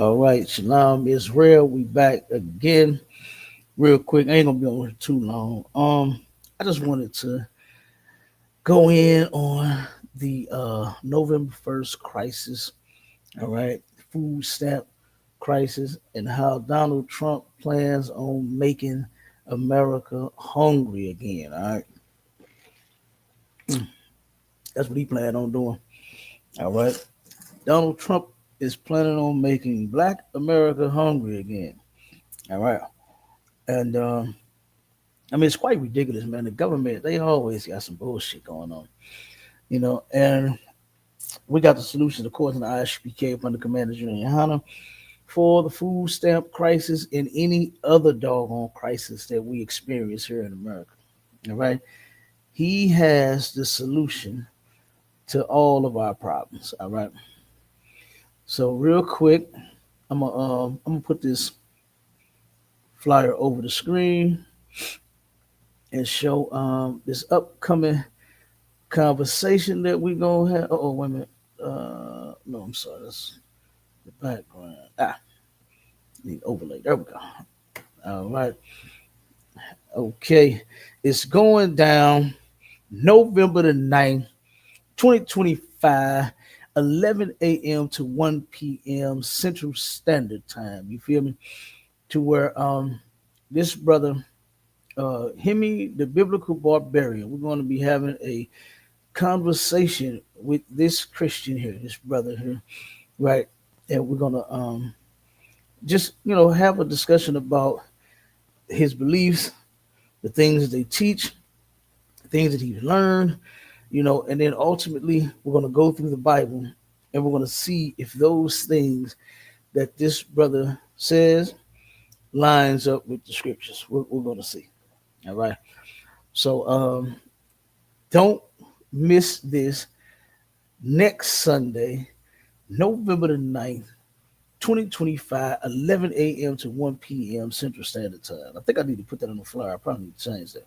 All right, Shalom Israel. We back again. Real quick. I ain't gonna be on here too long. I just wanted to go in on the November 1st crisis. All right, food stamp crisis and how Donald Trump plans on making America hungry again. All right, that's what he planned on doing. All right, Donald Trump is planning on making Black America hungry again. All right, and I mean, it's quite ridiculous, man. The government, they always got some bullshit going on, and we got the solution, of course, in the ISUPK under Commander General YAHANNA for the food stamp crisis and any other doggone crisis that we experience here in America. All right. He has the solution to all of our problems. All right. So real quick, I'm gonna put this flyer over the screen and show this upcoming conversation that we're gonna have. Oh, wait a minute. No, I'm sorry. That's the background. Need overlay. There we go. All right. Okay. It's going down November the 9th, 2025, 11 a.m. to 1 p.m. Central Standard Time. You feel me? To where this brother, Hemi, the biblical barbarian, we're going to be having a conversation with this Christian here, this brother here, right? And we're gonna just have a discussion about his beliefs, the things that they teach, the things that he's learned, and then ultimately we're gonna go through the Bible and we're gonna see if those things that this brother says lines up with the scriptures. We're gonna see. All right. So don't miss this next Sunday, November the 9th, 2025, 11 a.m. to 1 p.m. Central Standard Time. I think I need to put that on the flyer. I probably need to change that.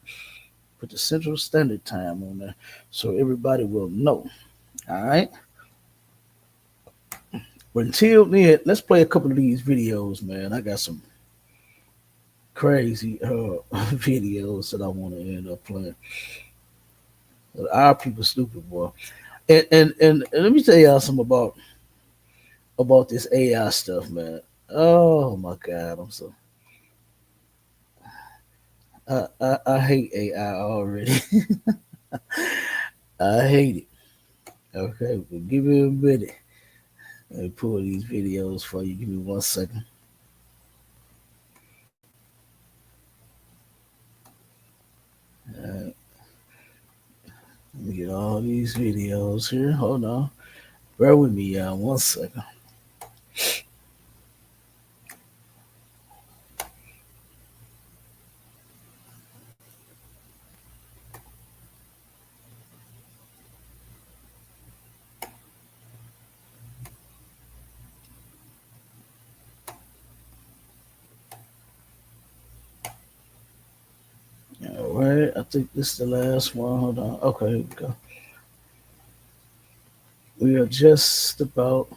Put the Central Standard Time on there so everybody will know. All right. But until then, let's play a couple of these videos, man. I got some crazy videos that I want to end up playing. But our people stupid, boy. And let me tell y'all something about this AI stuff, man. Oh my God, I hate AI already. I hate it. Okay, but give me a minute. Let me pull these videos for you. Give me 1 second. All right. Let me get all these videos here. Hold on. Bear with me, y'all. 1 second. All right. I think this is the last one. Hold on. Okay, here we go. We are just about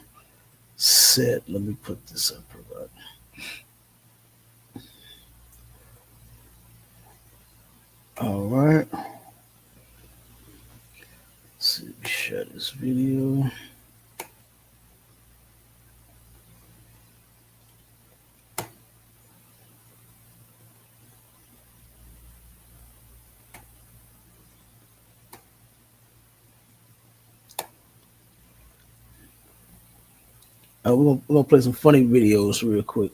set. Let me put this up. Right. All right. Let's see. Share this video. We're gonna play some funny videos real quick.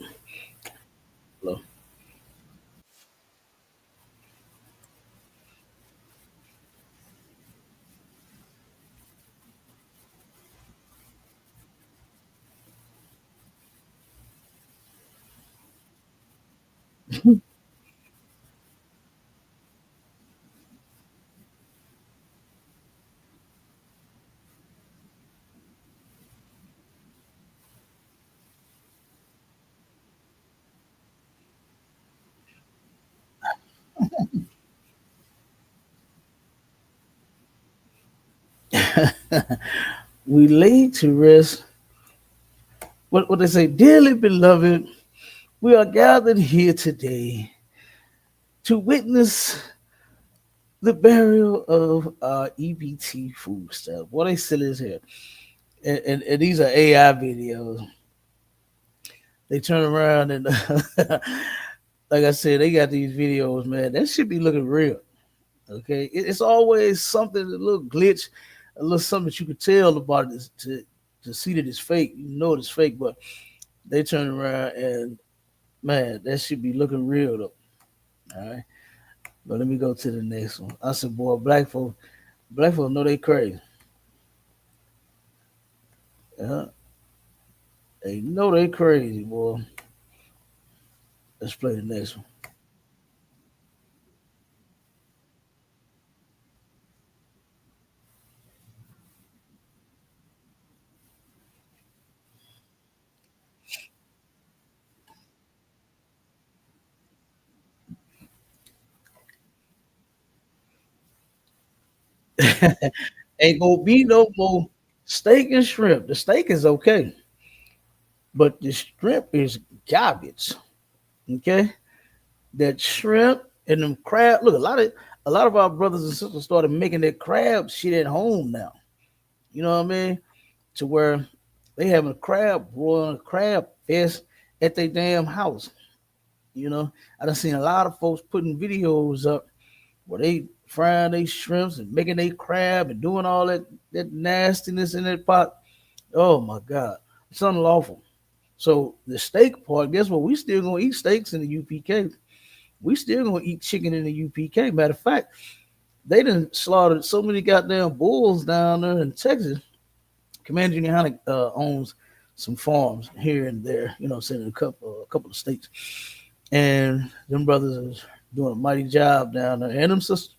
Hello. We laid to rest what they say, dearly beloved, we are gathered here today to witness the burial of our EBT food stuff. What they still is here. And these are AI videos. They turn around and like I said, they got these videos, man. That should be looking real. Okay. It's always something, a little glitch, a little something that you could tell about it to see that it's fake. You know it's fake, but they turn around and man, that should be looking real though. All right. But let me go to the next one. I said, boy, black folks know they crazy. Yeah, they know they crazy, boy. Let's play the next one. Ain't gonna be no more steak and shrimp. The steak is okay, but the shrimp is garbage. Okay, that shrimp and them crab. Look, a lot of our brothers and sisters started making their crab shit at home now. You know what I mean? To where they having a crab broil, a crab fest at their damn house. You know, I done seen a lot of folks putting videos up where they frying their shrimps and making their crab and doing all that nastiness in that pot. Oh my God, it's unlawful. So the steak part, guess what? We still gonna eat steaks in the UPK. We still gonna eat chicken in the UPK. Matter of fact, they done slaughtered so many goddamn bulls down there in Texas. Commander Unihanna owns some farms here and there, you know, saying in a couple of states. And them brothers is doing a mighty job down there. And them sisters,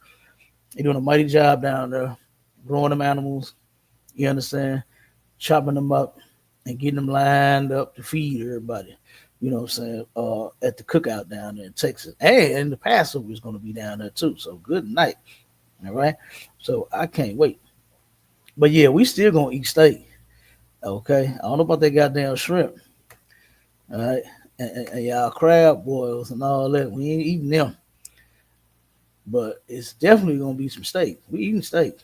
they doing a mighty job down there, growing them animals, you understand, chopping them up and getting them lined up to feed everybody. You know what I'm saying? At the cookout down there in Texas. And the Passover is going to be down there too. So good night. All right. So I can't wait. But yeah, we still going to eat steak. Okay. I don't know about that goddamn shrimp. All right. And y'all crab boils and all that. We ain't eating them. But it's definitely going to be some steak. We eating steak.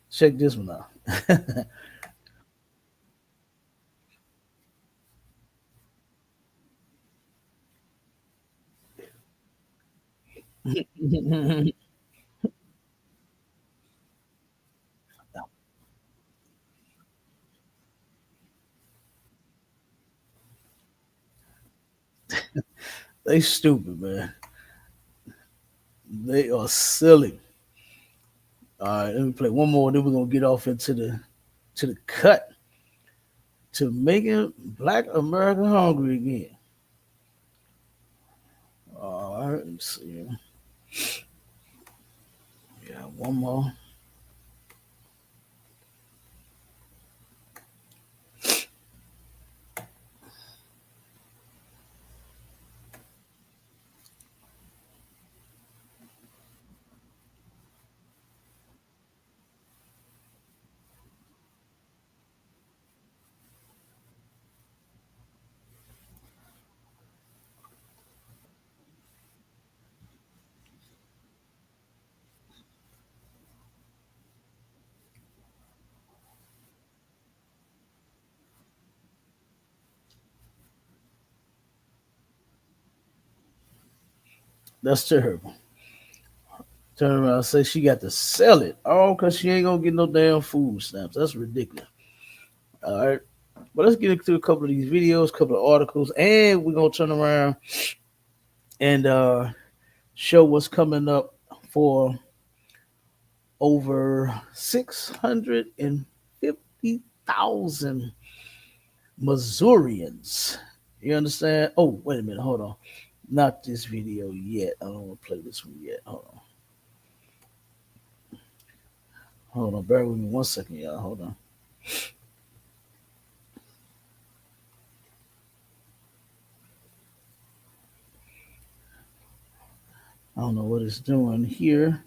Check this one out. They stupid, man. They are silly. All right, let me play one more. Then we're gonna get off into the cut to making Black America hungry again. All right, let's see. Yeah, one more. That's terrible. Turn around and say she got to sell it. Oh, because she ain't gonna get no damn food stamps. That's ridiculous. All right. But let's get into a couple of these videos, a couple of articles, and we're gonna turn around and show what's coming up for over 650,000 Missourians. You understand? Oh, wait a minute. Hold on. Not this video yet. I don't want to play this one yet. Hold on. Hold on. Bear with me 1 second, y'all. Hold on. I don't know what it's doing here.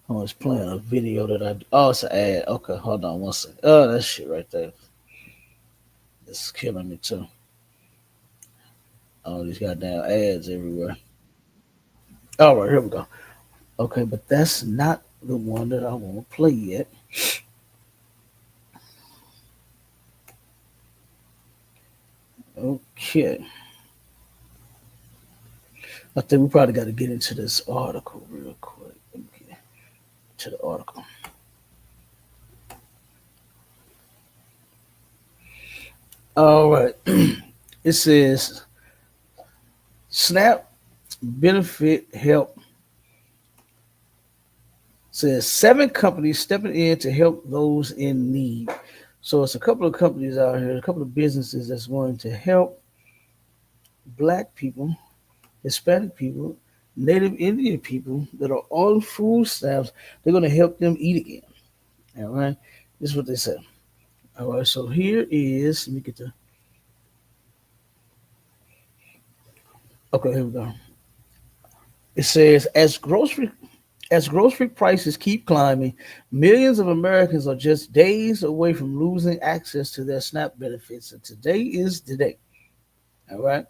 Hold Oh, it's playing a video that I. Oh, it's an ad. Okay, hold on one second. Oh, that shit right there. It's killing me too. All these goddamn ads everywhere. All right, here we go. Okay, but that's not the one that I want to play yet. Okay. I think we probably got to get into this article real quick. Let me get to the article. All right. It says SNAP benefit help. Says 7 companies stepping in to help those in need. So it's a couple of companies out here, a couple of businesses that's going to help Black people, Hispanic people, Native Indian people that are on food stamps. They're going to help them eat again. All right. This is what they said. All right. So here is, let me get the, okay, here we go. It says, as grocery prices keep climbing, millions of Americans are just days away from losing access to their SNAP benefits. And today is the day. All right.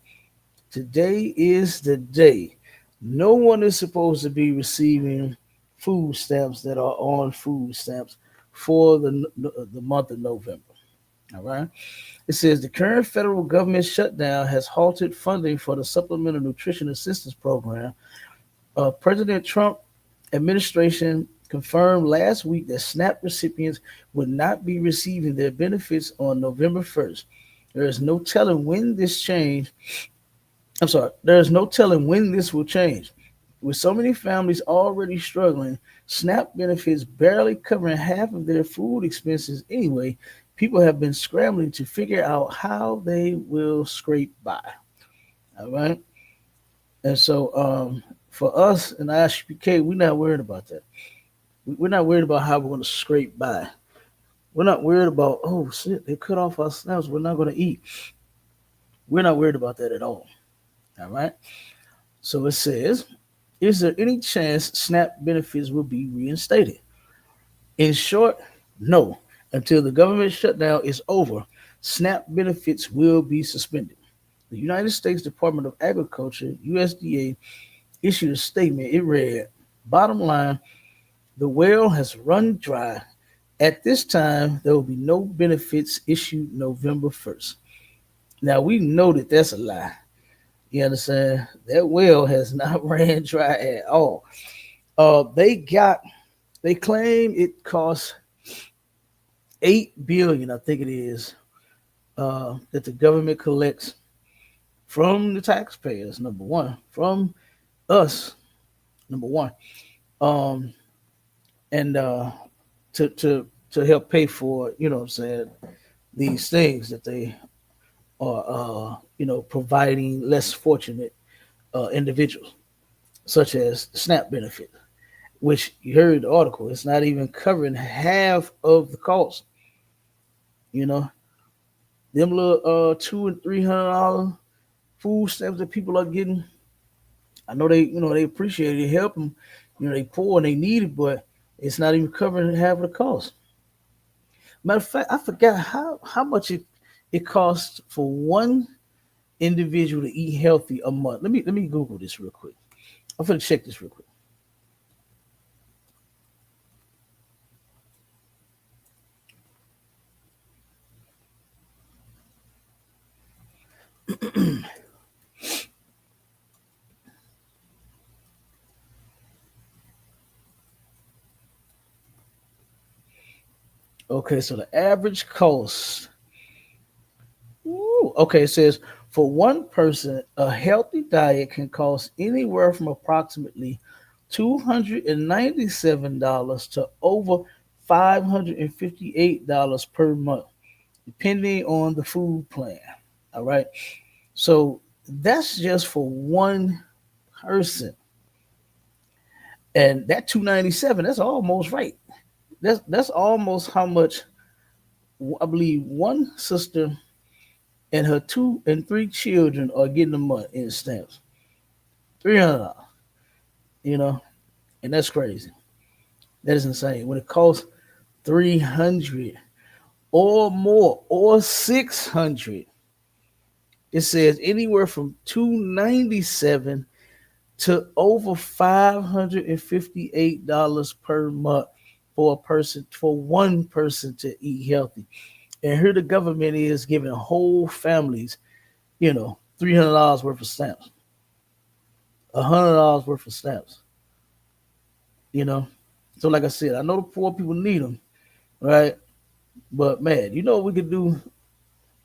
Today is the day. No one is supposed to be receiving food stamps that are on food stamps for the month of November. All right. It says the current federal government shutdown has halted funding for the Supplemental Nutrition Assistance Program. President Trump administration confirmed last week that SNAP recipients would not be receiving their benefits on November 1st. There is no telling when this change. I'm sorry. There is no telling when this will change. With so many families already struggling, SNAP benefits barely covering half of their food expenses anyway, people have been scrambling to figure out how they will scrape by. All right. And so for us in ISUPK, we're not worried about that. We're not worried about how we're going to scrape by. We're not worried about, oh shit, they cut off our snaps. We're not going to eat. We're not worried about that at all. All right. So it says, is there any chance SNAP benefits will be reinstated? In short, no. Until the government shutdown is over, SNAP benefits will be suspended. The United States Department of Agriculture, USDA, issued a statement. It read, bottom line, the well has run dry. At this time, there will be no benefits issued November 1st. Now, we know that that's a lie. You understand? That well has not ran dry at all. They claim it costs $8 billion, I think it is, that the government collects from the taxpayers, number one, from us, number one, um, and to help pay for, you know what I'm saying, these things that they are, providing less fortunate individuals, such as the SNAP benefit, which you heard the article, it's not even covering half of the cost. You know, them little $200 and $300 food stamps that people are getting. I know they appreciate it, help them. They poor and they need it, but it's not even covering half of the cost. Matter of fact, I forgot how much it costs for one individual to eat healthy a month. Let me Google this real quick. I'm gonna check this real quick. Okay, so the average cost. Ooh, okay, it says for one person, a healthy diet can cost anywhere from approximately $297 to over $558 per month, depending on the food plan. All right. So that's just for one person. And that 297, that's almost right. That's almost how much I believe one sister and her 2 and 3 children are getting a month in stamps. $300, you know, and that's crazy. That is insane. When it costs 300 or more or 600, it says anywhere from 297 to over $558 per month for a person, for one person to eat healthy. And here the government is giving whole families, $300 worth of stamps, $100 worth of stamps. You know, so like I said, I know the poor people need them, right? But man, you know what we could do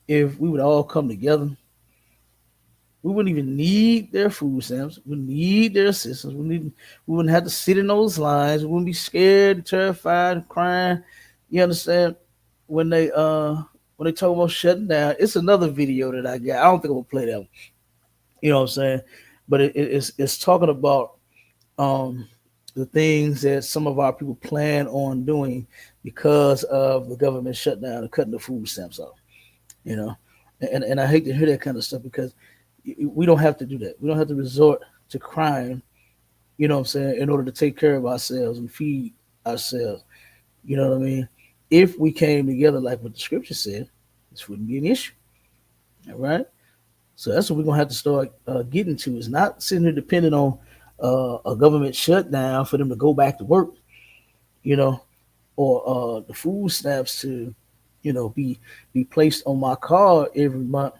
if we would all come together? We wouldn't even need their food stamps. We need their assistance. We wouldn't have to sit in those lines. We wouldn't be scared, terrified, crying. You understand? When they talk about shutting down, it's another video that I got. I don't think I'm gonna play that one. You know what I'm saying? But it's talking about um the things that some of our people plan on doing because of the government shutdown and cutting the food stamps off. You know, and I hate to hear that kind of stuff because we don't have to do that. We don't have to resort to crime, you know what I'm saying, in order to take care of ourselves and feed ourselves. You know what I mean? If we came together like what the scripture said, this wouldn't be an issue. All right. So that's what we're gonna have to start getting to. Is not sitting here depending on a government shutdown for them to go back to work, you know, or the food stamps to, be placed on my card every month.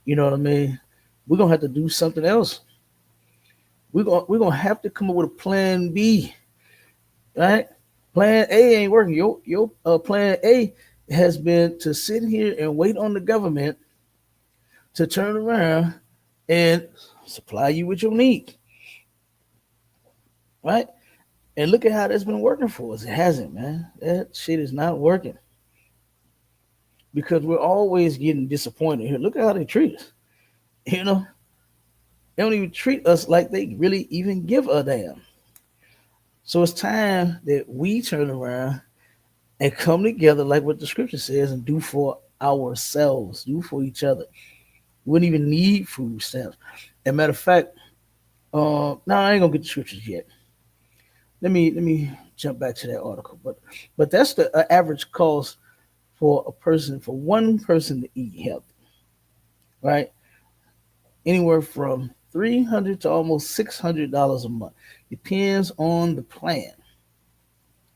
You know what I mean? We're gonna have to do something else. We're gonna have to come up with a plan B, right? Plan A ain't working. Your plan A has been to sit here and wait on the government to turn around and supply you with your need, right? And look at how that's been working for us. It hasn't, man. That shit is not working because we're always getting disappointed here. Look at how they treat us. You know, they don't even treat us like they really even give a damn. So it's time that we turn around and come together like what the scripture says and do for ourselves, do for each other. We wouldn't even need food stamps. As a matter of fact, no, I ain't gonna get the scriptures yet. Let me jump back to that article. But that's the average cost for one person to eat healthy, right? Anywhere from 300 to almost $600 a month. Depends on the plan.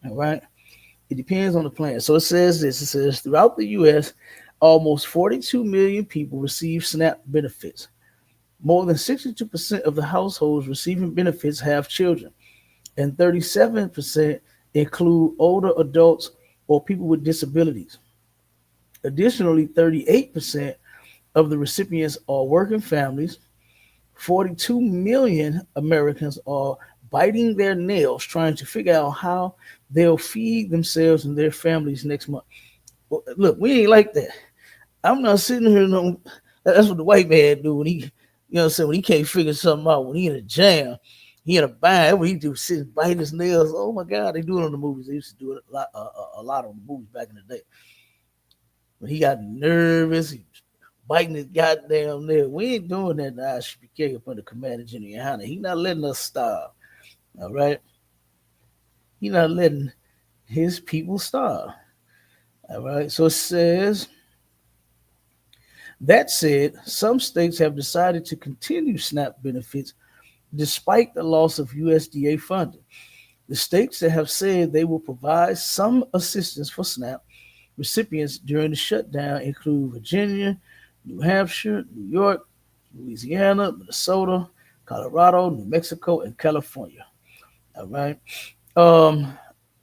All right. It depends on the plan. So it says this. It says throughout the U.S., almost 42 million people receive SNAP benefits. More than 62% of the households receiving benefits have children, and 37% include older adults or people with disabilities. Additionally, 38% of the recipients are working families. 42 million Americans are biting their nails trying to figure out how they'll feed themselves and their families next month. Well, look, we ain't like that. I'm not sitting here. No, that's what the white man do when he, when he can't figure something out. When he in a jam, he in a bind. What he do? Sit and bite his nails. Oh my God, they do it on the movies. They used to do it a lot on the movies back in the day. When he got nervous, he was biting his goddamn nail. We ain't doing that in the ISUPK up under Commander General YAHANNA. He not letting us starve. All right, he not letting his people starve. All right, so it says. That said, some states have decided to continue SNAP benefits despite the loss of USDA funding. The states that have said they will provide some assistance for SNAP recipients during the shutdown include Virginia, New Hampshire, New York, Louisiana, Minnesota, Colorado, New Mexico, and California. All right. Um,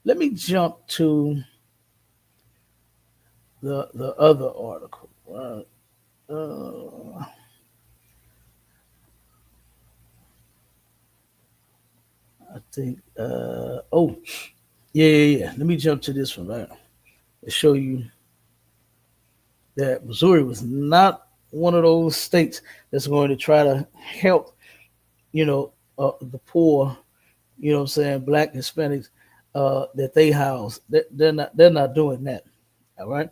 Let me jump to the other article. Uh, I think. Yeah. Let me jump to this one right to show you that Missouri was not one of those states that's going to try to help, the poor, what I'm saying, black Hispanics that they house. They're not doing that. All right.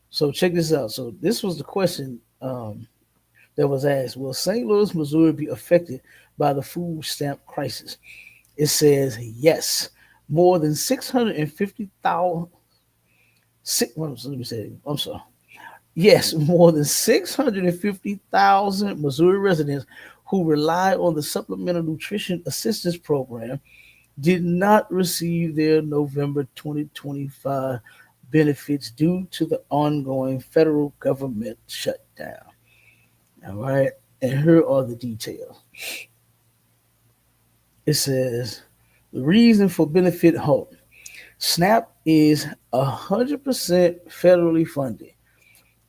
So check this out. So this was the question that was asked: will St. Louis, Missouri, be affected by the food stamp crisis? It says yes. more than 650,000. Let me say. I'm sorry. Yes, more than 650,000 Missouri residents who rely on the Supplemental Nutrition Assistance Program did not receive their November 2025 benefits due to the ongoing federal government shutdown. All right, and here are the details. It says the reason for benefit halt. SNAP is 100% federally funded.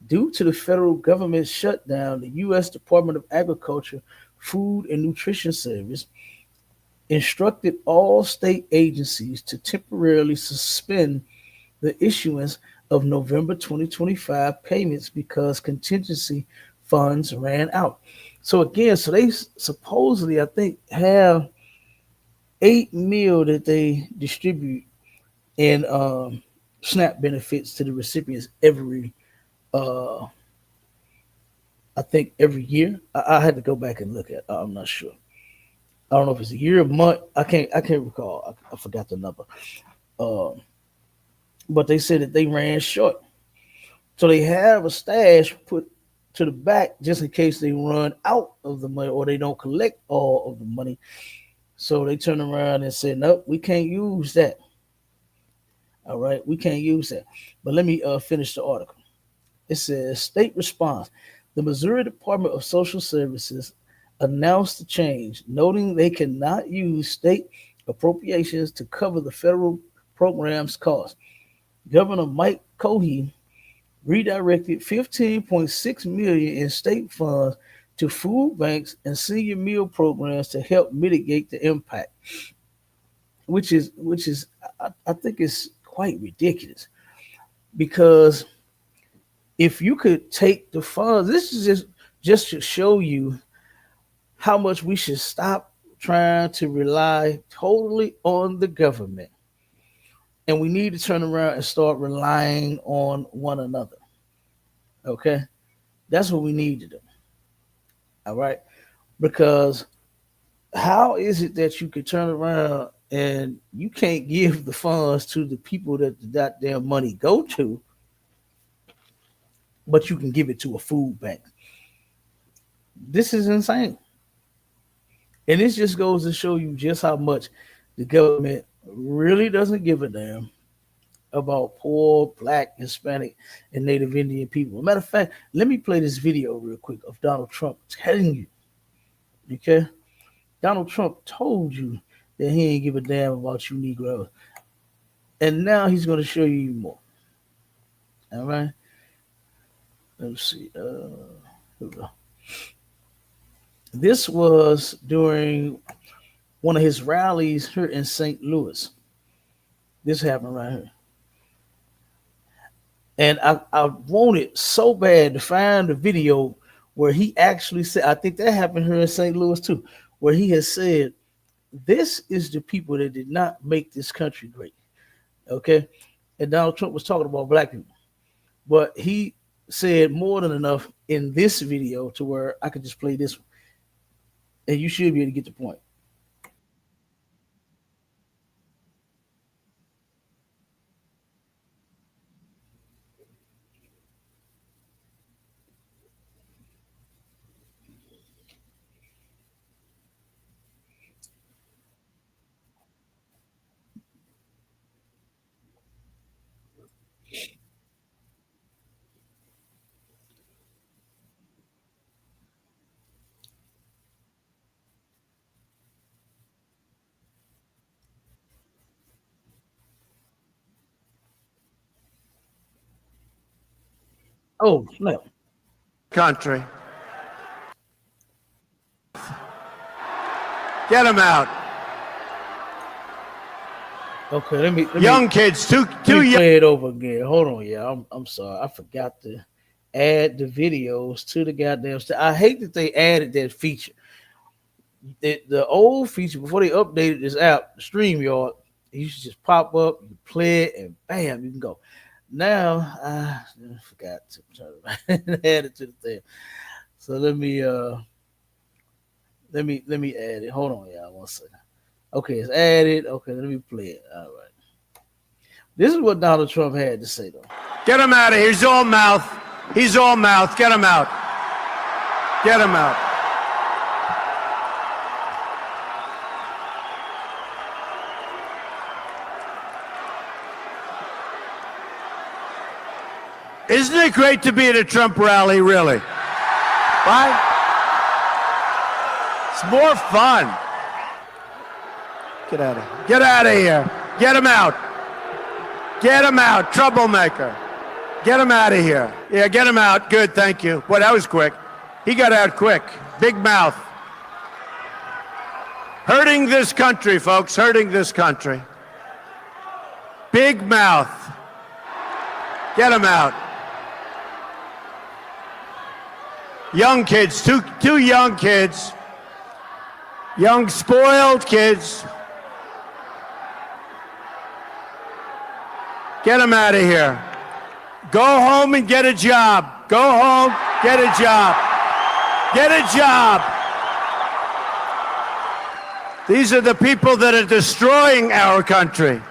Due to the federal government shutdown, the U.S. Department of Agriculture, Food and Nutrition Service instructed all state agencies to temporarily suspend the issuance of November 2025 payments because contingency funds ran out. So again, so they supposedly, I think, have 8 mil that they distribute in SNAP benefits to the recipients every, uh, I think, every year. I had to go back and look at. I'm not sure. I don't know if it's a year, a month. I can't recall. I forgot the number. Um, but they said that they ran short. So they have a stash put to the back just in case they run out of the money or they don't collect all of the money. So they turn around and say, nope, we can't use that. All right, we can't use that. But let me finish the article. It says state response. The Missouri Department of Social Services announced the change, noting they cannot use state appropriations to cover the federal program's costs. Governor Mike Cohey redirected 15.6 million in state funds to food banks and senior meal programs to help mitigate the impact, which is I think is quite ridiculous because if you could take the funds, this is just to show you how much we should stop trying to rely totally on the government, and we need to turn around and start relying on one another. Okay, that's what we need to do. All right, because how is it that you could turn around and you can't give the funds to the people that the goddamn money go to, but you can give it to a food bank? This is insane. And this just goes to show you just how much the government really doesn't give a damn about poor black, Hispanic, and Native Indian people. Matter of fact, let me play this video real quick of Donald Trump telling you, okay? Donald Trump told you that he ain't give a damn about you Negroes. And now he's going to show you more. All right? Let's see. Here we go. This was during one of his rallies here in St. Louis. This happened right here. And I wanted so bad to find the video where he actually said, I think that happened here in St. Louis too, where he has said, this is the people that did not make this country great. Okay. And Donald Trump was talking about black people, but he said more than enough in this video to where I could just play this one. And you should be able to get the point. Oh, no. Country. Get them out. Okay, let Young me kids, let too me young. play it over again. Hold on, yeah. I'm sorry. I forgot to add the videos to the goddamn I hate that they added that feature. The old feature before they updated this app, StreamYard, you used to just pop up, you play it, and bam, you can go. Now I forgot to turn it and add it to the thing. So let me add it. Hold on, y'all, one second. Okay, it's added. Okay, let me play it. All right. This is what Donald Trump had to say, though. Get him out of here. He's all mouth. He's all mouth. Get him out. Get him out. Isn't it great to be at a Trump rally, really? Why? It's more fun. Get out of here. Get out of here. Get him out. Get him out. Troublemaker. Get him out of here. Yeah, get him out. Good, thank you. Boy, that was quick. He got out quick. Big mouth. Hurting this country, folks. Hurting this country. Big mouth. Get him out. Young kids, two young kids. Young spoiled kids. Get him out of here. Go home and get a job. Go home, get a job. Get a job. These are the people that are destroying our country.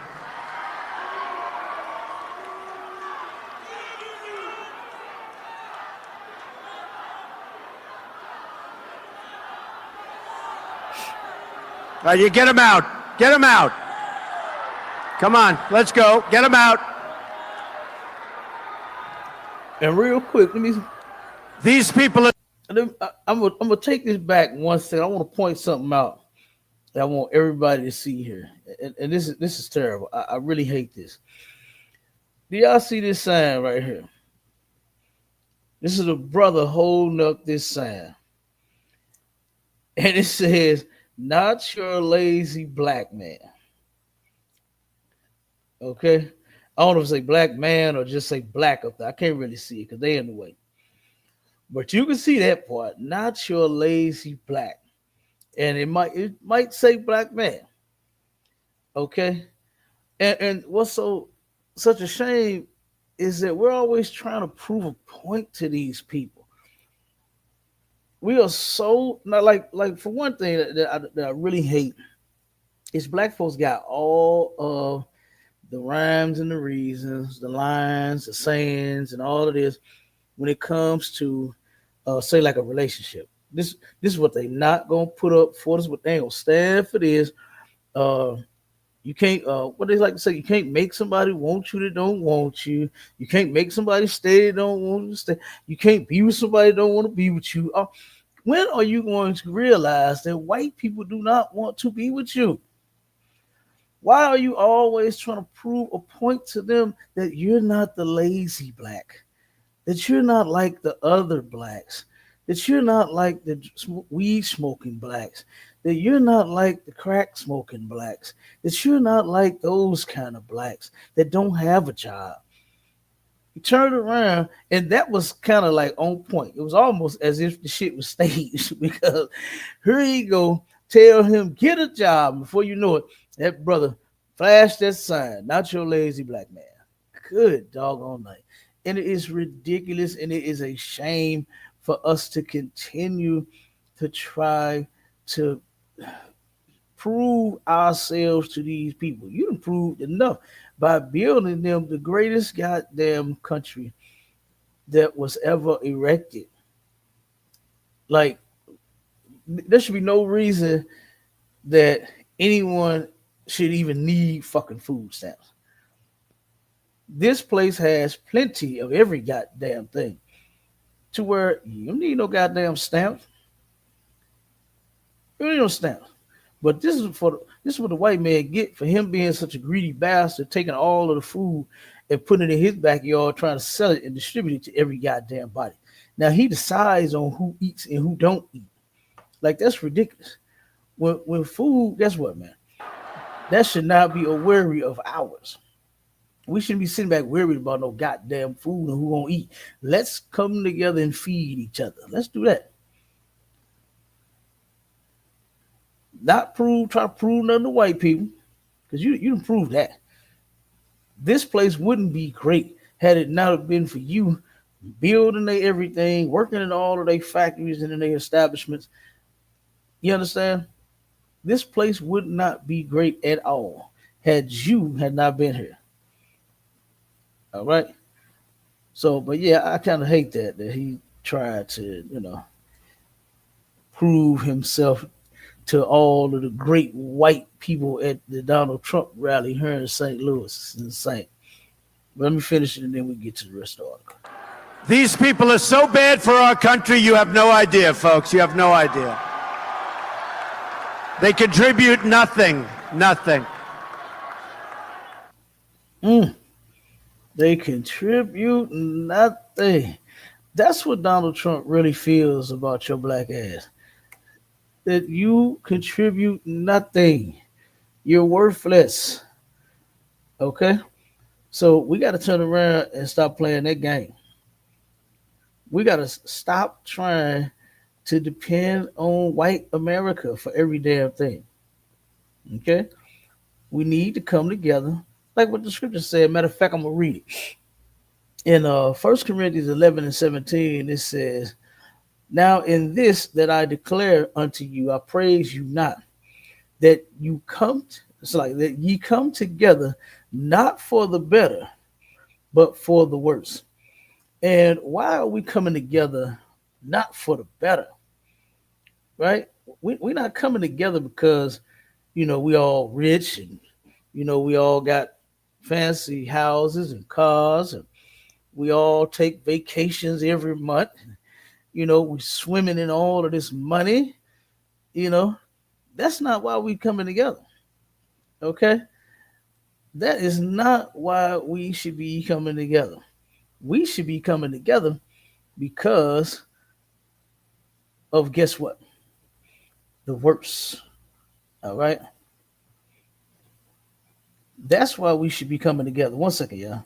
You get him out. Get him out. Come on, let's go. Get him out. And real quick, let me. These people are. I'm gonna take this back one second. I want to point something out that I want everybody to see here, and this is terrible. I really hate this. Do y'all see this sign right here? This is a brother holding up this sign, and it says, "Not your lazy black man." Okay, I don't know if it's say black man or just say black up there. I can't really see it because they in the way. But you can see that part. Not your lazy black, and it might say black man. Okay, and what's such a shame is that we're always trying to prove a point to these people. We are so not like for one thing that I really hate is black folks got all of the rhymes and the reasons, the lines, the sayings, and all of this when it comes to say like a relationship. This is what they not gonna put up for. This is what they ain't gonna stand for. This uh, you can't what they like to say. You can't make somebody want you that don't want you. You can't make somebody stay that don't want you to stay. You can't be with somebody that don't want to be with you. When are you going to realize that white people do not want to be with you? Why are you always trying to prove a point to them that you're not the lazy black, that you're not like the other blacks, that you're not like the weed smoking blacks, that you're not like the crack smoking blacks, that you're not like those kind of blacks that don't have a job? He turned around, and that was kind of like on point. It was almost as if the shit was staged because here you go, tell him get a job. Before you know it, that brother flashed that sign, not your lazy black man. Good doggone night. And it is ridiculous, and it is a shame for us to continue to try to prove ourselves to these people. You done proved enough by building them the greatest goddamn country that was ever erected. Like, there should be no reason that anyone should even need fucking food stamps. This place has plenty of every goddamn thing to where you don't need no goddamn stamps. You don't need no stamps. But this is what the white man get for him being such a greedy bastard, taking all of the food and putting it in his backyard, trying to sell it and distribute it to every goddamn body. Now he decides on who eats and who don't eat. Like, that's ridiculous. When food, guess what, man? That should not be a worry of ours. We shouldn't be sitting back worried about no goddamn food and who gonna eat. Let's come together and feed each other. Let's do that. Not try to prove nothing to white people, because you didn't prove that. This place wouldn't be great had it not have been for you building their everything, working in all of their factories and in their establishments. You understand? This place would not be great at all had you had not been here. All right. So, but yeah, I kind of hate that he tried to, prove himself to all of the great white people at the Donald Trump rally here in St. Louis. It's insane. Let me finish it and then we get to the rest of the article. These people are so bad for our country, you have no idea, folks. You have no idea. They contribute nothing. Nothing. They contribute nothing. That's what Donald Trump really feels about your black ass. That you contribute nothing. You're worthless. Okay? So we got to turn around and stop playing that game. We got to stop trying to depend on white America for every damn thing. Okay? We need to come together, like what the scripture said. Matter of fact, I'm going to read it. In 1 Corinthians 11 and 17, it says, now in this that I declare unto you, I praise you not, that you come, it's like that ye come together, not for the better, but for the worse. And why are we coming together not for the better? Right? We're not coming together because, we all rich and, we all got fancy houses and cars and we all take vacations every month. We're swimming in all of this money. That's not why we coming together. Okay? That is not why we should be coming together. We should be coming together because of, guess what? The worst. All right? That's why we should be coming together. One second, y'all.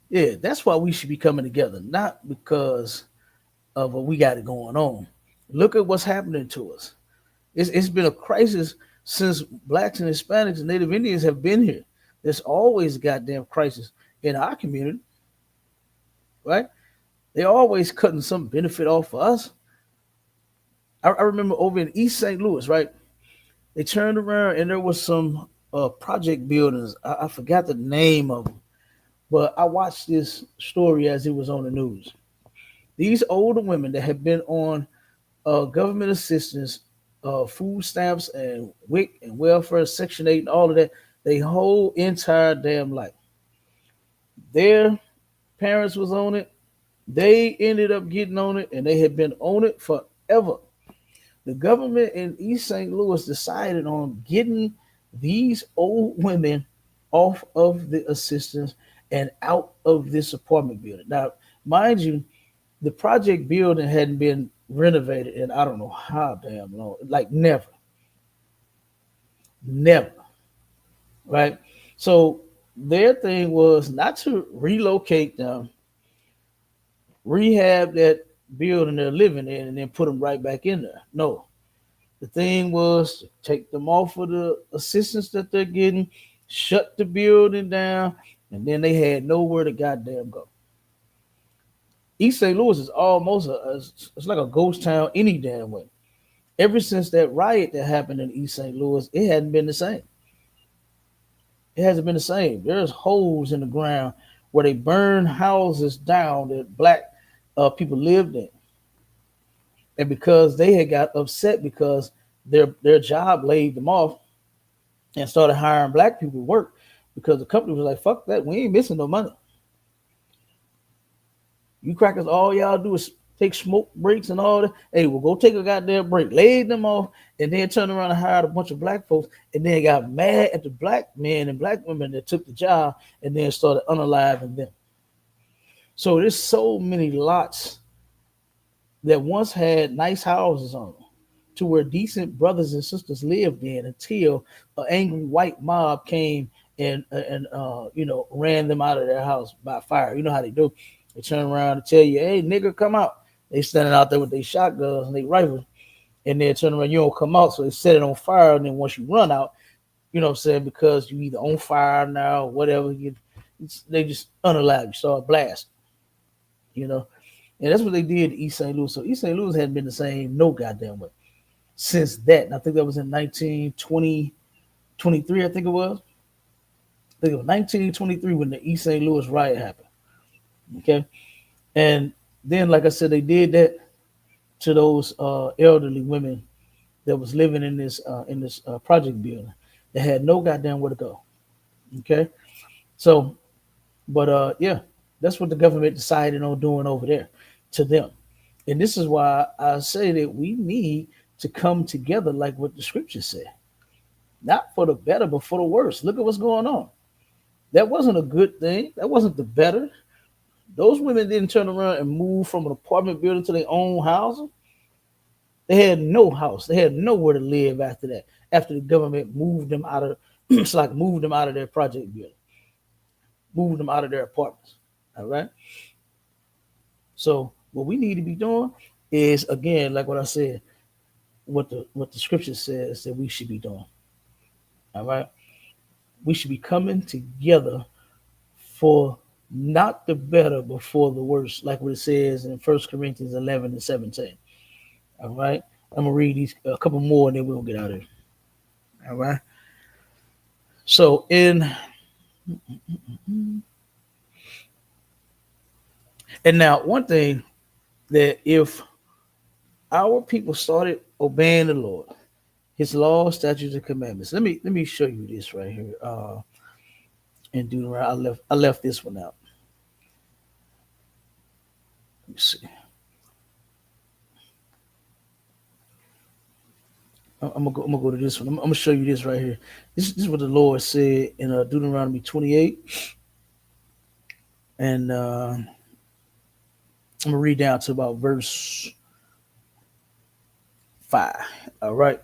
Yeah, that's why we should be coming together, not because of what we got it going on. Look at what's happening to us. It's been a crisis since blacks and Hispanics and Native Indians have been here. There's always a goddamn crisis in our community, right? They're always cutting some benefit off for us. I remember over in East St. Louis, right? They turned around and there was some project buildings. I forgot the name of them, but I watched this story as it was on the news. These older women that had been on government assistance, food stamps, and WIC and welfare, Section 8, and all of that, they whole entire damn life. Their parents was on it. They ended up getting on it, and they had been on it forever. The government in East St. Louis decided on getting these old women off of the assistance and out of this apartment building. Now, mind you, the project building hadn't been renovated in I don't know how damn long, like never, right? So their thing was not to relocate them, rehab that building they're living in, and then put them right back in there. No, the thing was to take them off of the assistance that they're getting, shut the building down, and then they had nowhere to goddamn go. East St. Louis is almost it's like a ghost town any damn way. Ever since that riot that happened in East St. Louis, it hadn't been the same. It hasn't been the same. There's holes in the ground where they burn houses down that black people lived in, and because they had got upset because their job laid them off and started hiring black people to work because the company was like, "Fuck that, we ain't missing no money. You crackers, all y'all do is take smoke breaks and all that. Hey, we'll go take a goddamn break." Laid them off and then turned around and hired a bunch of black folks and then got mad at the black men and black women that took the job and then started unaliving them. So there's so many lots that once had nice houses on them to where decent brothers and sisters lived in until an angry white mob came and ran them out of their house by fire. You know how they do. They turn around and tell you, "Hey, nigga, come out." They standing out there with their shotguns and their rifles, and then turn around, you don't come out, so they set it on fire. And then once you run out, you know what I'm saying, because you either on fire now or whatever, they just unalive you, start blast. You know, And that's what they did to East St. Louis. So East St. Louis hadn't been the same no goddamn way since that. And I think that was in 1923, I think it was. I think it was 1923 when the East St. Louis riot happened. Okay. And then, like I said, they did that to those elderly women that was living in this project building. They had no goddamn where to go. Okay. So, but yeah, that's what the government decided on doing over there to them. And this is why I say that we need to come together like what the scriptures say. Not for the better, but for the worse. Look at what's going on. That wasn't a good thing. That wasn't the better. Those women didn't turn around and move from an apartment building to their own house. They had no house. They had nowhere to live after that. After the government moved them out of, it's like moved them out of their project building, moved them out of their apartments. All right. So what we need to be doing is again, like what I said, what the scripture says that we should be doing. All right. We should be coming together for not the better, but for the worse, like what it says in 1 Corinthians 11 and 17. All right. I'm gonna read these a couple more and then we'll get out of here. All right. So and now one thing that if our people started obeying the Lord, his laws, statutes, and commandments. Let me show you this right here. In Deuteronomy, I left this one out. Let me see. I'm gonna go to this one. I'm gonna show you this right here. This is what the Lord said in Deuteronomy 28, and I'm gonna read down to about verse 5. All right.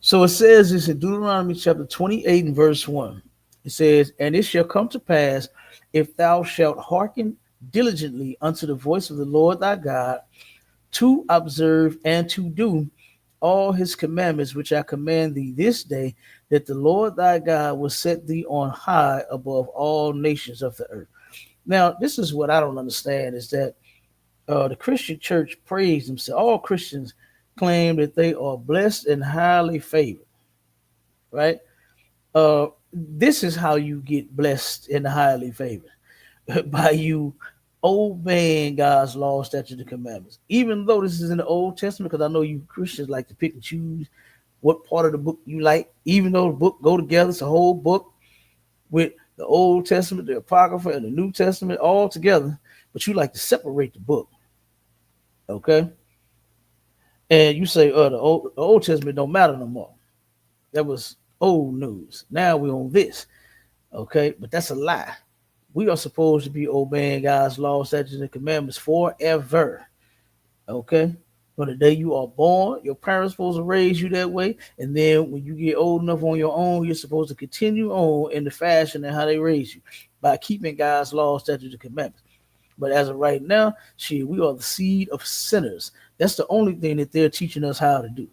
So it says this in Deuteronomy chapter 28 and verse 1. It says, "And it shall come to pass, if thou shalt hearken diligently unto the voice of the Lord thy God, to observe and to do all his commandments which I command thee this day, that the Lord thy God will set thee on high above all nations of the earth." Now, this is what I don't understand is that the Christian church praise themselves. All Christians claim that they are blessed and highly favored, right? This is how you get blessed and highly favored by you obeying God's law, statutes, and commandments. Even though this is in the Old Testament, because I know you Christians like to pick and choose what part of the book you like, even though the book go together, it's a whole book with the Old Testament, the Apocrypha, and the New Testament all together, but you like to separate the book, okay? And you say, oh, the Old Testament don't matter no more. That was old news. Now we're on this, okay? But that's a lie. We are supposed to be obeying God's laws, statutes, and commandments forever, okay? From the day you are born, your parents supposed to raise you that way, and then when you get old enough on your own, you're supposed to continue on in the fashion and how they raise you by keeping God's laws, statutes, and commandments. But as of right now, shit, we are the seed of sinners. That's the only thing that they're teaching us how to do.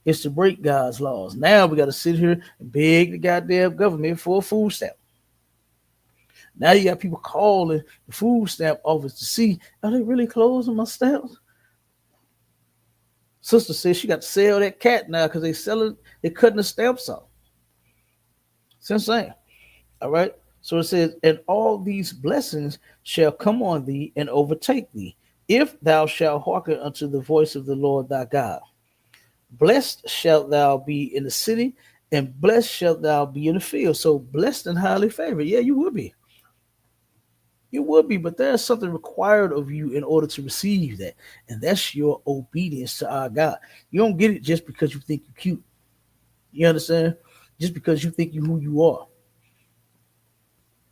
Is to break God's laws. Now we got to sit here and beg the goddamn government for a food stamp. Now you got people calling the food stamp office to see, are they really closing my stamps? Sister says she got to sell that cat now because they're cutting the stamps off. It's insane. All right. So it says, and all these blessings shall come on thee and overtake thee, if thou shalt hearken unto the voice of the Lord thy God. Blessed shalt thou be in the city, and blessed shalt thou be in the field. So blessed and highly favored. Yeah, you would be. You would be, but there's something required of you in order to receive that. And that's your obedience to our God. You don't get it just because you think you're cute. You understand? Just because you think you who you are.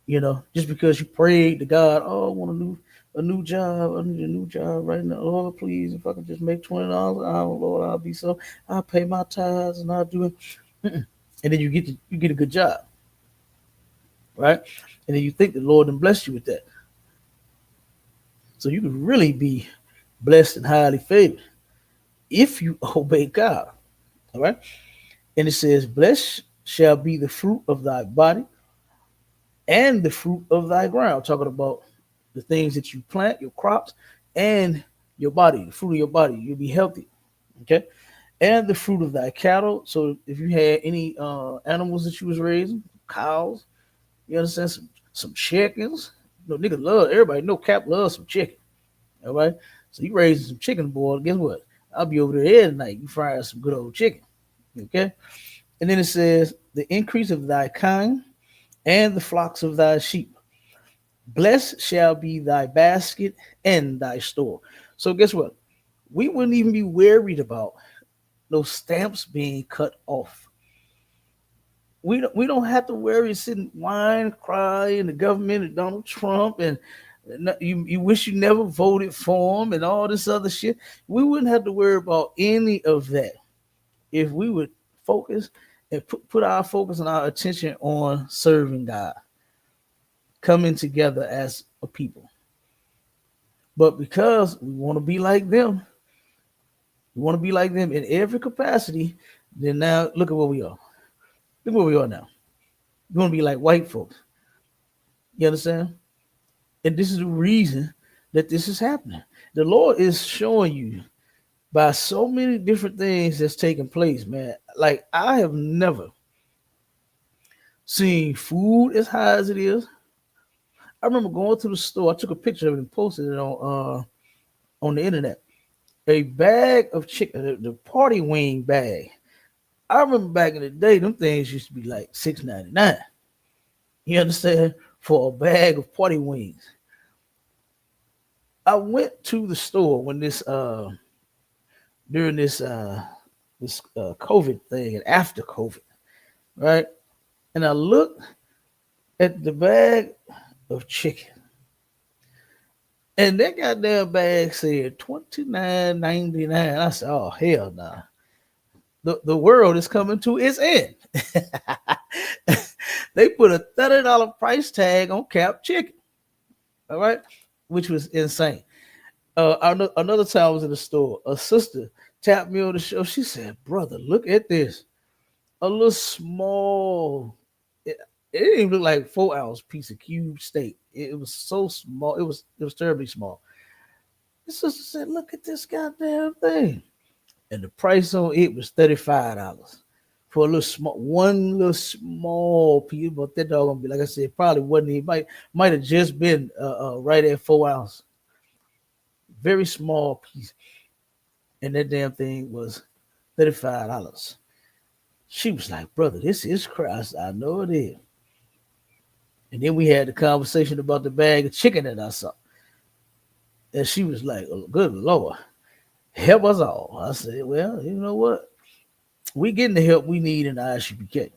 You know, just because you prayed to God, oh, I want a new job. I need a new job right now. Lord, please, if I could just make $20 an hour, Lord, I'll pay my tithes and I'll do it. Mm-mm. And then you get a good job, right? And then you think the Lord and bless you with that. So you can really be blessed and highly favored if you obey God. All right. And it says, blessed shall be the fruit of thy body and the fruit of thy ground. Talking about the things that you plant, your crops, and your body, the fruit of your body, you'll be healthy. Okay, and the fruit of thy cattle. So if you had any animals that you was raising, cows, you understand, some chickens. You know, nigga love everybody. No cap loves some chicken. All right, so you raising some chicken, boy. Guess what? I'll be over there every night. You fry some good old chicken. Okay, and then it says the increase of thy kind and the flocks of thy sheep. Blessed shall be thy basket and thy store. So guess what? We wouldn't even be worried about those stamps being cut off. We don't have to worry, sit and whine, cry, and the government and Donald Trump and you wish you never voted for him and all this other shit. We wouldn't have to worry about any of that if we would focus and put our focus and our attention on serving God, coming together as a people. But because we want to be like them, we want to be like them in every capacity, then now look at where we are. Look where we are now. We want to be like white folks. You understand? And this is the reason that this is happening. The Lord is showing you by so many different things that's taking place, man. Like I have never seen food as high as it is. I remember going to the store. I took a picture of it and posted it on the internet. A bag of chicken, the party wing bag. I remember back in the day, them things used to be like $6.99. You understand? For a bag of party wings. I went to the store when this during this COVID thing and after COVID, right? And I looked at the bag of chicken, and that goddamn bag said $29.99. I said, "Oh hell no!" Nah. The world is coming to its end. They put a $30 price tag on cap chicken. All right, which was insane. Another time I was in the store. A sister tapped me on the show. She said, "Brother, look at this. A little small. It didn't even look like 4 ounce piece of cube steak. It was so small. It was terribly small." The sister said, "Look at this goddamn thing." And the price on it was $35 for a little small, one little small piece. But that dog gonna be like I said, probably wasn't. He might have just been right at 4 ounce, very small piece, and that damn thing was $35. She was like, "Brother, this is Christ. I know it is." And then we had the conversation about the bag of chicken that I saw, and she was like, "Oh, good Lord, help us all." I said, "Well, you know what? We getting the help we need in the ISUPK.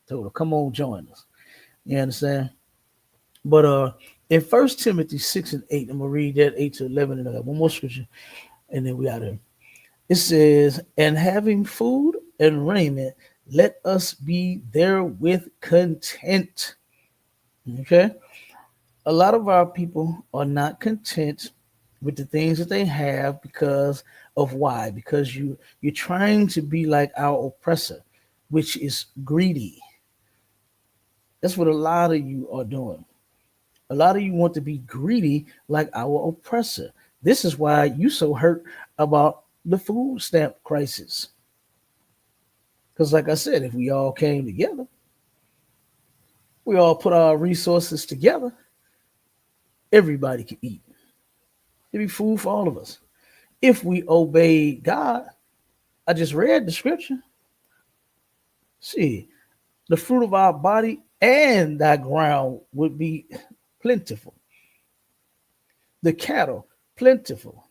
Told her, come on, join us." You understand? But in First Timothy 6 and 8, I'm gonna read that 8 to 11, and I got one more scripture, and then we out here. It says, "And having food and raiment, let us be therewith content." Okay, a lot of our people are not content with the things that they have because of why? Because you're trying to be like our oppressor, which is greedy. That's what a lot of you are doing. A lot of you want to be greedy like our oppressor. This is why you so hurt about the food stamp crisis. Because, like I said, if we all came together, we all put our resources together, everybody could eat. There'd be food for all of us. If we obey God, I just read the scripture. See, the fruit of our body and thy ground would be plentiful. The cattle, plentiful.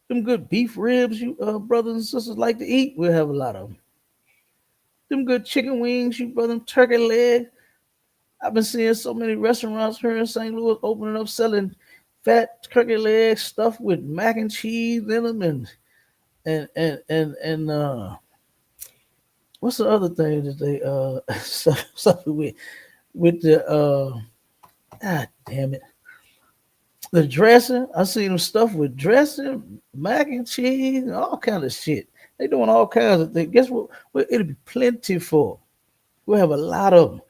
Them good beef ribs you brothers and sisters like to eat, we'll have a lot of them. Them good chicken wings, you brother, turkey leg. I've been seeing so many restaurants here in St. Louis opening up selling fat turkey legs stuffed with mac and cheese in them and what's the other thing that they stuff with the god damn it, the dressing. I seen them stuff with dressing, mac and cheese, and all kind of shit. They doing all kinds of things. Guess what? Well, it'll be plentiful. We'll have a lot of them.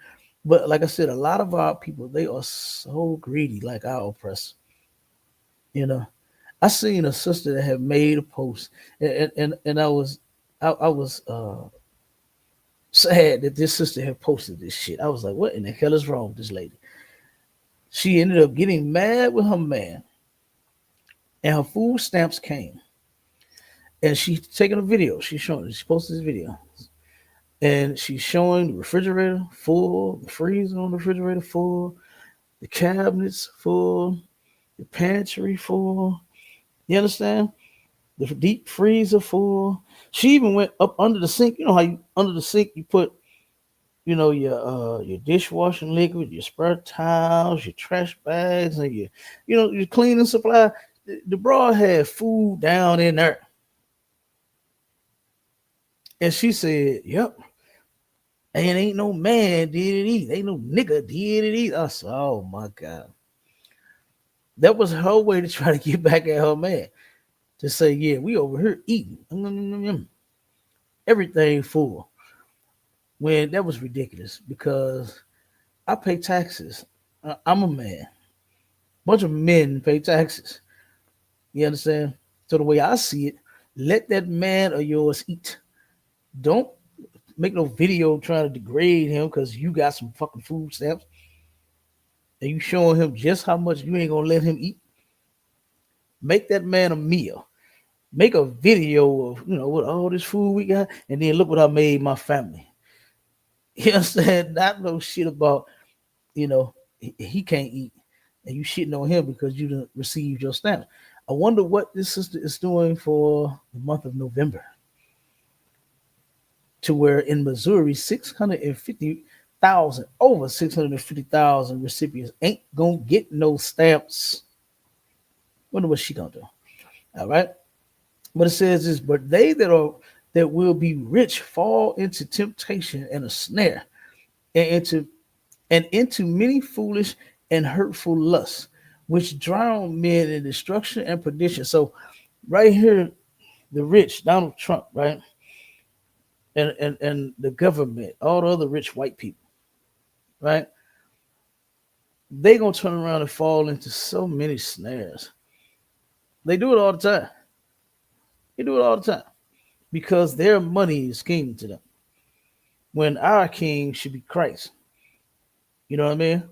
But like I said, a lot of our people, they are so greedy, like our oppressor. You know, I seen a sister that had made a post, and I was sad that this sister had posted this shit. I was like, what in the hell is wrong with this lady? She ended up getting mad with her man, and her food stamps came, and she's taking a video. She posted this video, and she's showing the refrigerator full, the freezer on the refrigerator full, the cabinets full, the pantry full. You understand? The deep freezer full. She even went up under the sink. You know how you under the sink you put, your dishwashing liquid, your spare towels, your trash bags, and your cleaning supply. The broad had food down in there. And she said, "Yep, and ain't no man did it either. Ain't no nigga did it either." I said, "Oh my god." That was her way to try to get back at her man. To say, "Yeah, we over here eating. Everything full." When that was ridiculous because I pay taxes. I'm a man. Bunch of men pay taxes. You understand? So the way I see it, let that man of yours eat. Don't make no video trying to degrade him because you got some fucking food stamps and you showing him just how much you ain't gonna let him eat. Make that man a meal. Make a video of what all this food we got, and then look what I made my family. You understand? Not no shit about he can't eat, and you shitting on him because you didn't receive your stamps. I wonder what this sister is doing for the month of November, to where in Missouri, 650,000, over 650,000 recipients ain't gonna get no stamps. Wonder what she gonna do. All right. But it says this, but they that will be rich fall into temptation and a snare, and into many foolish and hurtful lusts, which drown men in destruction and perdition. So right here, the rich, Donald Trump, right? And the government, all the other rich white people, right? They gonna turn around and fall into so many snares. They do it all the time. They do it all the time because their money is king to them. When our king should be Christ. You know what I mean?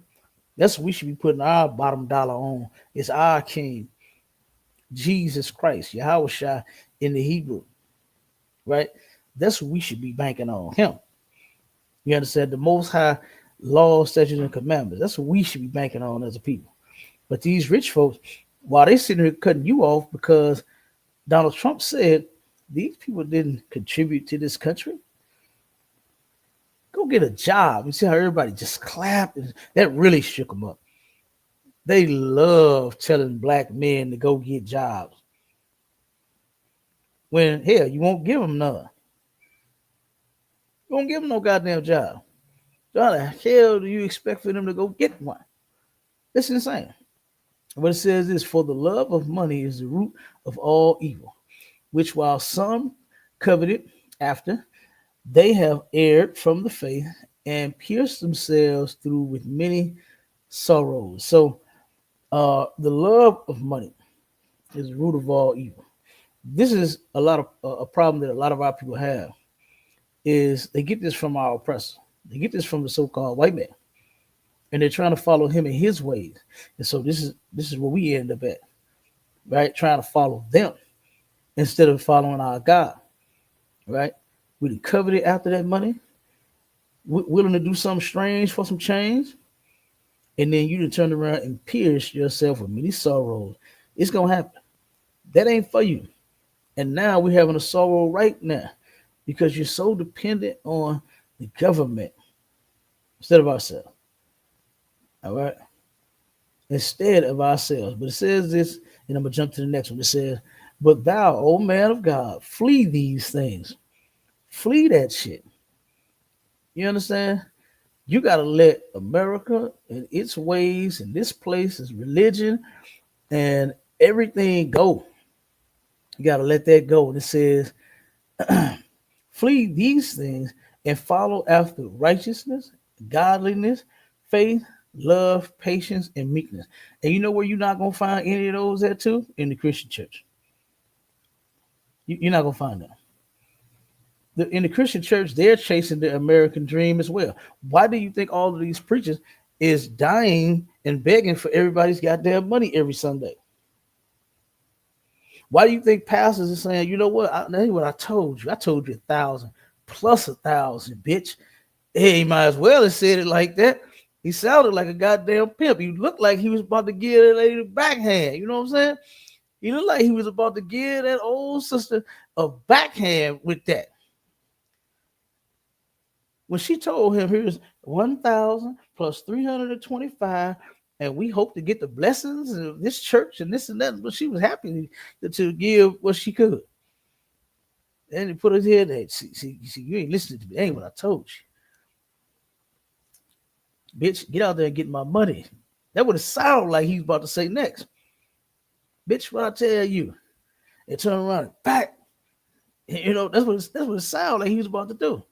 That's what we should be putting our bottom dollar on. It's our king, Jesus Christ, Yahweh Shai in the Hebrew, right? That's what we should be banking on. Him. You understand? The most high law, statutes, and commandments. That's what we should be banking on as a people. But these rich folks, while they sitting here cutting you off because Donald Trump said these people didn't contribute to this country. Go get a job. You see how everybody just clapped? That really shook them up. They love telling black men to go get jobs. When hell, you won't give them none. You won't give them no goddamn job. So how the hell do you expect for them to go get one? That's insane. What it says is, for the love of money is the root of all evil, which while some coveted after, they have erred from the faith and pierced themselves through with many sorrows. So the love of money is the root of all evil. This is a problem that a lot of our people have, is they get this from our oppressor. They get this from the so-called white man, and they're trying to follow him in his ways. And so this is where we end up at, right? Trying to follow them instead of following our God, right? We done coveted after that money, willing to do something strange for some change, and then you done turn around and pierce yourself with many sorrows. It's gonna happen. That ain't for you. And now we're having a sorrow right now because you're so dependent on the government instead of ourselves. All right. Instead of ourselves. But it says this, and I'm gonna jump to the next one. It says, but thou, O man of God, flee these things. Flee that shit. You understand? You got to let America and its ways and this place, its religion and everything go. You got to let that go. And it says, flee these things and follow after righteousness, godliness, faith, love, patience, and meekness. And you know where you're not gonna find any of those at too? In the Christian church. You're not gonna find them. In the Christian church, they're chasing the American dream as well. Why do you think all of these preachers is dying and begging for everybody's goddamn money every Sunday? Why do you think pastors are saying, you know what? That's what I told you. I told you 1,000 plus 1,000, bitch. Hey, he might as well have said it like that. He sounded like a goddamn pimp. He looked like he was about to give that lady the backhand. You know what I'm saying? He looked like he was about to give that old sister a backhand with that. When she told him, here's 1,000 plus 325, and we hope to get the blessings of this church and this and that, but she was happy to give what she could. And he put his head there. See, you ain't listening to me. That ain't what I told you. Bitch, get out there and get my money. That would have sounded like he was about to say next. Bitch, what I tell you? And turn around and back. You know, that's what it sounded like he was about to do.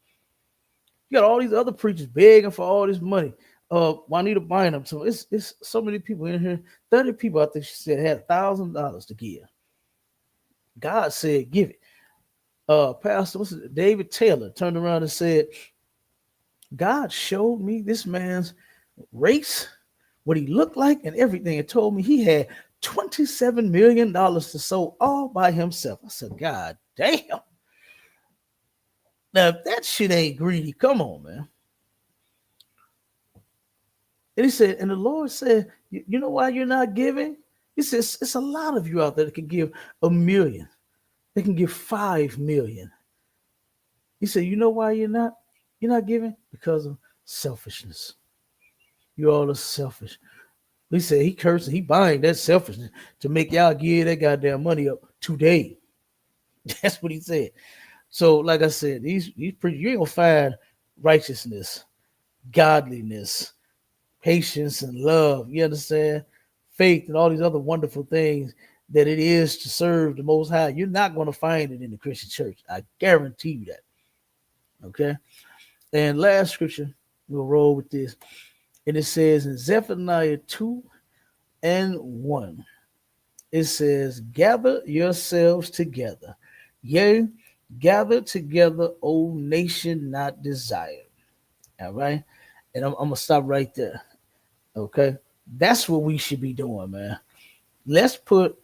You got all these other preachers begging for all this money. Juanita Bynum. So it's so many people in here. 30 people, I think she said, had $1,000 to give. God said, give it. Pastor David Taylor turned around and said, God showed me this man's race, what he looked like, and everything, and told me he had $27 million to sow all by himself. I said, God damn. Now, if that shit ain't greedy, come on, man. And he said, and the Lord said, you know why you're not giving? He says, it's a lot of you out there that can give $1 million. They can give 5 million. He said, you know why you're not giving? Because of selfishness. You all are selfish. He said he cursing, he buying that selfishness to make y'all give that goddamn money up today. That's what he said. So, like I said, these you ain't gonna find righteousness, godliness, patience, and love. You understand? Faith and all these other wonderful things that it is to serve the Most High. You're not going to find it in the Christian church. I guarantee you that. Okay. And last scripture, we'll roll with this. And it says in Zephaniah 2:1, it says, gather yourselves together. Yea, gather together, O nation not desired. All right. And I'm going to stop right there. Okay. That's what we should be doing, man. Let's put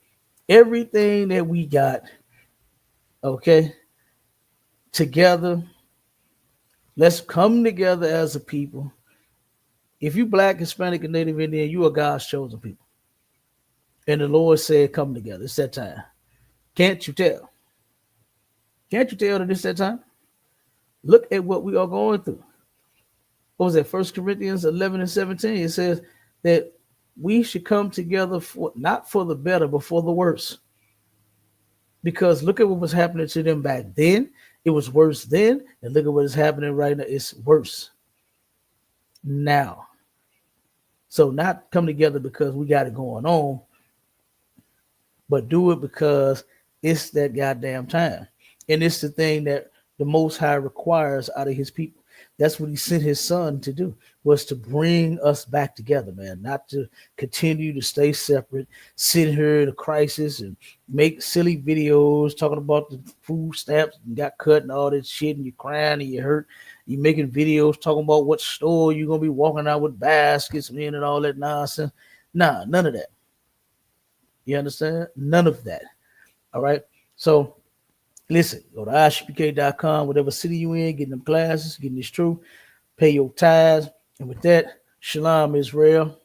everything that we got, okay, together. Let's come together as a people. If you Black, Hispanic, and Native Indian, you are God's chosen people. And the Lord said, come together. It's that time. Can't you tell? Can't you tell that it's that time? Look at what we are going through. What was that? 1 Corinthians 11:17. It says that we should come together for not for the better, but for the worse. Because look at what was happening to them back then. It was worse then. And look at what is happening right now. It's worse now. So not come together because we got it going on, but do it because it's that goddamn time. And it's the thing that the Most High requires out of his people. That's what he sent his son to do, was to bring us back together, man, not to continue to stay separate, sit here in a crisis and make silly videos talking about the food stamps and got cut and all that shit, and you're crying and you're hurt. You're making videos talking about what store you're going to be walking out with baskets in and all that nonsense. Nah, none of that. You understand? None of that. All right? So, listen, go to ISUPK.com, whatever city you in, getting them classes, getting this truth, pay your tithes. And with that, Shalom, Israel.